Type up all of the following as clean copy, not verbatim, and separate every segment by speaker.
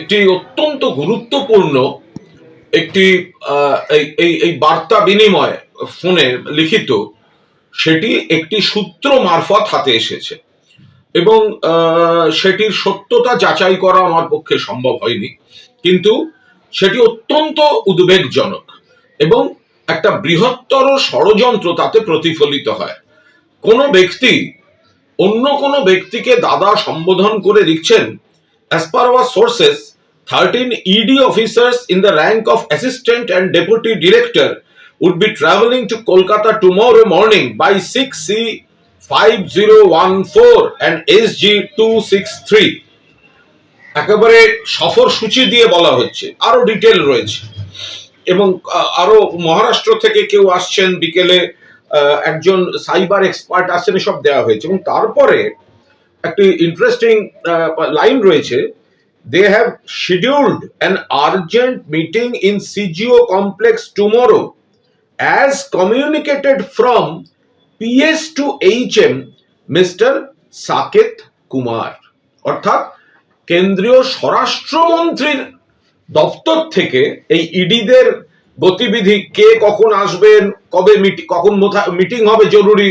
Speaker 1: একটি অত্যন্ত গুরুত্বপূর্ণ একটি এই বার্তা বিনিময় ফোনে লিখিত, সেটি একটি সূত্র মারফত হাতে এসেছে এবং সেটির সত্যতা যাচাই করা আমার পক্ষে সম্ভব হয়নি, কিন্তু সেটি অত্যন্ত উদ্বেগজনক এবং একটা বৃহত্তর ষড়যন্ত্র তাতে প্রতিফলিত হয়। কোনো ব্যক্তি অন্য কোনো ব্যক্তিকে দাদা সম্বোধন করে লিখছেন, as per our sources 13 ED officers in the rank of assistant and deputy director would be travelling to Kolkata tomorrow morning by 6C 5014 and SG 263। একেবারে সফর সূচি দিয়ে বলা হচ্ছে, আরো ডিটেল রয়েছে এবং আরো মহারাষ্ট্র থেকে কেউ আসছেন, বিকেলে একজন সাইবার এক্সপার্ট আসছেন, সব দেওয়া হয়েছে। এবং তারপরে একটি ইন্টারেস্টিং লাইন রয়েছে, they have scheduled an urgent meeting in CGO complex tomorrow as communicated from PS to HM Mr. Saket Kumar. অর্থাৎ কেন্দ্রীয় স্বরাষ্ট্রমন্ত্রীর দপ্তর থেকে এই ইডিদের গতিবিধি, কে কখন আসবেন, কবে কখন মিটিং হবে জরুরি,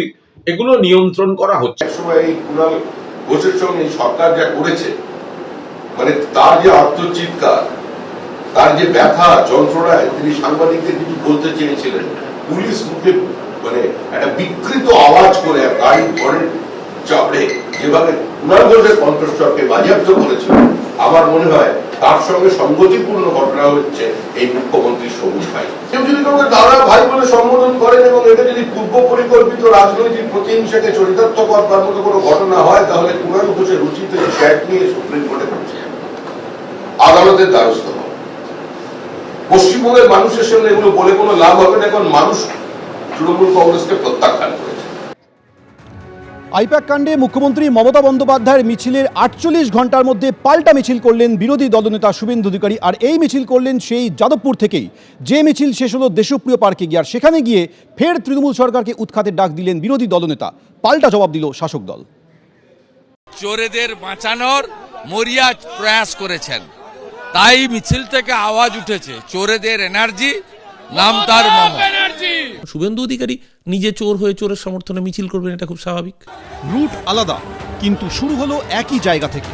Speaker 1: এগুলো নিয়ন্ত্রণ করা হচ্ছে।
Speaker 2: একসময় এই কুণাল ঘোষের সঙ্গে সরকার যা করেছে, মানে তার যে আত্মচিৎকার, তার যে ব্যথা যন্ত্রণায় তিনি সাংবাদিকদের কিছু বলতে চেয়েছিলেন, পুলিশ মুখে মানে একটা বিকৃত আওয়াজ করে গাড়ি ঘরের চাপড়ে যেভাবে কুণাল ঘোষের কণ্ঠস্বরকে বাজেয়াপ্ত করেছিল, আমার মনে হয় তার সঙ্গে সঙ্গতিপূর্ণ ঘটনা হচ্ছে এই মুখ্যমন্ত্রী সবুজ ভাই। কেউ যদি কাউকে দাদা ভাই বলে সম্বোধন করেন এবং এটা যদি পূর্ব পরিকল্পিত রাজনৈতিক প্রতিহিংসাকে চরিতার্থ করবার মতো কোনো ঘটনা হয়, তাহলে কুণাল ঘোষের উচিত চ্যাট নিয়ে সুপ্রিম কোর্টে পৌঁছে আদালতের দ্বারস্থ হবে। পশ্চিমবঙ্গের মানুষের সঙ্গে এগুলো বলে কোনো লাভ হবে না, এখন মানুষ তৃণমূল কংগ্রেসকে প্রত্যাখ্যান করেছে।
Speaker 3: আইপ্যাক কাণ্ডে মুখ্যমন্ত্রী মমতা বন্দ্যোপাধ্যায়ের মিছিলের 48 ঘন্টার মধ্যে পাল্টা মিছিল করলেন বিরোধী দলনেতা শুভেন্দু অধিকারী। আর এই মিছিল করলেন সেই যাদবপুর থেকেই, যে মিছিল শেষ হলো দেশপ্রিয় পার্কে গিয়ে। আর সেখানে গিয়ে ফের তৃণমূল সরকারকে উৎখাতের ডাক দিলেন বিরোধী দলনেতা। পাল্টা জবাব দিল শাসক দল।
Speaker 4: চোরেদের বাঁচানোর মরিয়া প্রয়াস করেছেন, তাই মিছিল থেকে আওয়াজ উঠেছে চোরেদের এনার্জি, নাম তার মমতা।
Speaker 5: শুভেন্দু অধিকারী নিজে চোর হয়ে চোরের সমর্থনে মিছিল করবেন, এটা খুব স্বাভাবিক।
Speaker 3: রুট আলাদা, কিন্তু শুরু হলো একই জায়গা থেকে।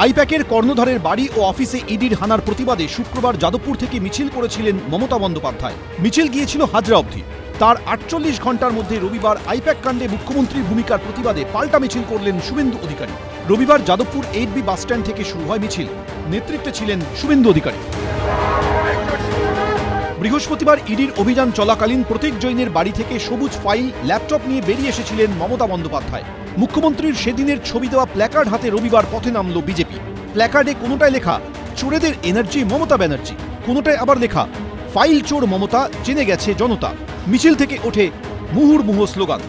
Speaker 3: আইপ্যাকের কর্ণধারের বাড়ি ও অফিসে ইডির হানার প্রতিবাদে শুক্রবার যাদবপুর থেকে মিছিল করেছিলেন মমতা বন্দ্যোপাধ্যায়। মিছিল গিয়েছিল হাজরা অবধি। তার 48 ঘন্টার মধ্যে রবিবার আইপ্যাক কাণ্ডে মুখ্যমন্ত্রীর ভূমিকার প্রতিবাদে পাল্টা মিছিল করলেন শুভেন্দু অধিকারী। রবিবার যাদবপুর 8B বাসস্ট্যান্ড থেকে শুরু হয় মিছিল। নেতৃত্বে ছিলেন শুভেন্দু অধিকারী। বৃহস্পতিবার ইডির অভিযান চলাকালীন প্রতীক জৈনের বাড়ি থেকে সবুজ ফাইল, ল্যাপটপ নিয়ে বেরিয়ে এসেছিলেন মমতা বন্দ্যোপাধ্যায়। মুখ্যমন্ত্রীর সেদিনের ছবি দেওয়া প্ল্যাকার্ড হাতে রবিবার পথে নামল বিজেপি। প্ল্যাকার্ডে কোনোটায় লেখা চোরেদের এনার্জি মমতা ব্যানার্জি, কোনোটায় আবার লেখা ফাইল চোর মমতা, জেনে গেছে জনতা। মিছিল থেকে ওঠে মুহুর্মুহু স্লোগান।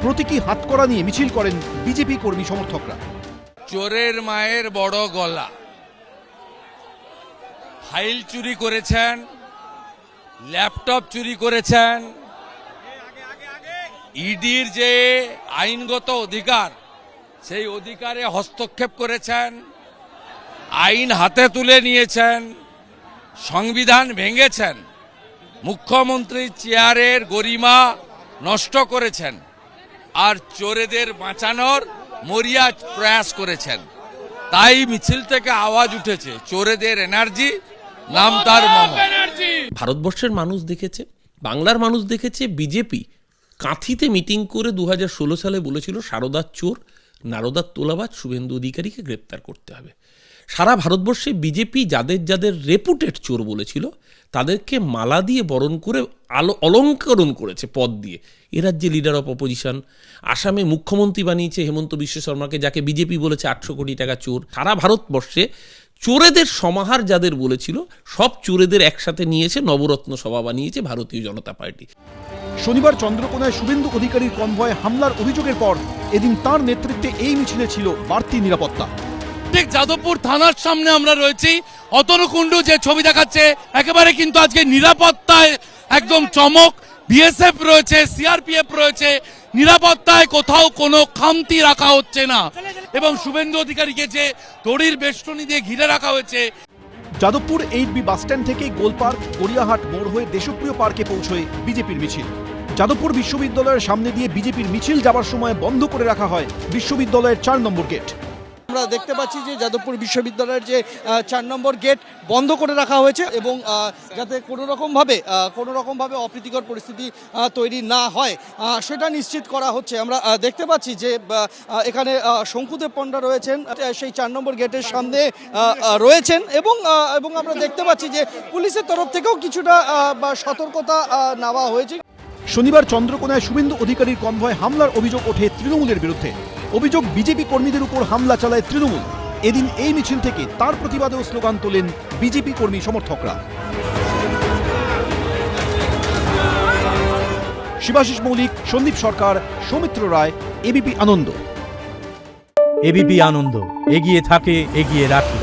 Speaker 3: প্রতীকী হাতকড়া নিয়ে মিছিল করেন বিজেপি কর্মী সমর্থকরা।
Speaker 4: চোরের মায়ের বড় গলা, ফাইল চুরি করেছেন, ল্যাপটপ চুরি করেছেন, ইডির যে আইনগত অধিকার সেই অধিকারে হস্তক্ষেপ করেছেন, আইন হাতে তুলে নিয়েছেন, সংবিধান ভেঙেছেন, মুখ্যমন্ত্রীর চেয়ারের গরিমা নষ্ট করেছেন, আর চোরেদের বাঁচানোর মরিয়া প্রয়াস করেছেন। তাই মিছিল থেকে আওয়াজ উঠেছে চোরেদের এনার্জি, নাম তার মমতা।
Speaker 5: ভারতবর্ষের মানুষ দেখেছে, বাংলার মানুষ দেখেছে, বিজেপি কাঁথিতে মিটিং করে 2016 সালে বলেছিল সারদার চোর, নারদার তোলাবাজ শুভেন্দু অধিকারীকে গ্রেপ্তার করতে হবে। সারা ভারতবর্ষে বিজেপি যাদের যাদের রেপুটেড চোর বলেছিল তাদেরকে মালা দিয়ে বরণ করে অলঙ্করণ করেছে পদ দিয়ে। এ রাজ্যে লিডার অফ অপোজিশন, আসামে মুখ্যমন্ত্রী বানিয়েছে হেমন্ত বিশ্ব শর্মাকে, যাকে বিজেপি বলেছে 800 কোটি টাকা চোর। সারা ভারতবর্ষে চোরেদের সমাহার যাদের বলেছিল, সব চোরেদের একসাথে নিয়েছে, নবরত্ন সভা বানিয়েছে ভারতীয় জনতা পার্টি।
Speaker 3: শনিবার চন্দ্রকোনায় শুভেন্দু অধিকারীর কনভয়ে হামলার অভিযোগের পর এদিন তার নেতৃত্বে এই মিছিলে ছিল বাড়তি নিরাপত্তা।
Speaker 4: ঠিক যাদবপুর থানার সামনে আমরা রয়েছি। অতনুকুণ্ডু যে ছবি দেখাচ্ছে, একেবারে কিন্তু আজকে নিরাপত্তায় একদম চমক। বিএসএফ রয়েছে, সিআরপিএফ রয়েছে, নিরাপত্তায় কোথাও কোনো খামতি রাখা হচ্ছে না এবং শুভেন্দু অধিকারীকে যে দড়ির বেষ্টনী দিয়ে ঘিরে রাখা হয়েছে।
Speaker 3: যাদবপুর 8B বাসস্ট্যান্ড থেকে গোলপার্ক গড়িয়াহাট মোড় হয়ে দেশপ্রিয় পার্কে পৌঁছয় বিজেপির মিছিল। যাদবপুর বিশ্ববিদ্যালয়ের সামনে দিয়ে বিজেপির মিছিল যাবার সময় বন্ধ করে রাখা হয় বিশ্ববিদ্যালয়ের 4 নম্বর গেট।
Speaker 6: আমরা দেখতে পাচ্ছি যে যাদবপুর বিশ্ববিদ্যালয়ের যে 4 নম্বর গেট বন্ধ করে রাখা হয়েছে এবং যাতে কোনো রকমভাবে অপ্রীতিকর পরিস্থিতি তৈরি না হয় সেটা নিশ্চিত করা হচ্ছে। আমরা দেখতে পাচ্ছি যে এখানে শঙ্কুদেব পণ্ডা রয়েছেন, সেই 4 নম্বর গেটের সামনে রয়েছেন এবং আমরা দেখতে পাচ্ছি যে পুলিশের তরফ থেকেও কিছুটা সতর্কতা নেওয়া হয়েছে।
Speaker 3: শনিবার চন্দ্রকোনায় শুভেন্দু অধিকারীর কনভয় হামলার অভিযোগ ওঠে তৃণমূলের বিরুদ্ধে। অভিযোগ বিজেপি কর্মীদের উপর হামলা চালায় তৃণমূল। এদিন এই মিছিল থেকে তার প্রতিবাদেও স্লোগান তোলেন বিজেপি কর্মী সমর্থকরা। শিবাশিস মৌলিক, সন্দীপ সরকার, সৌমিত্র রায়, এবিপি আনন্দ।
Speaker 7: এবিপি আনন্দ, এগিয়ে থাকে, এগিয়ে রাখে।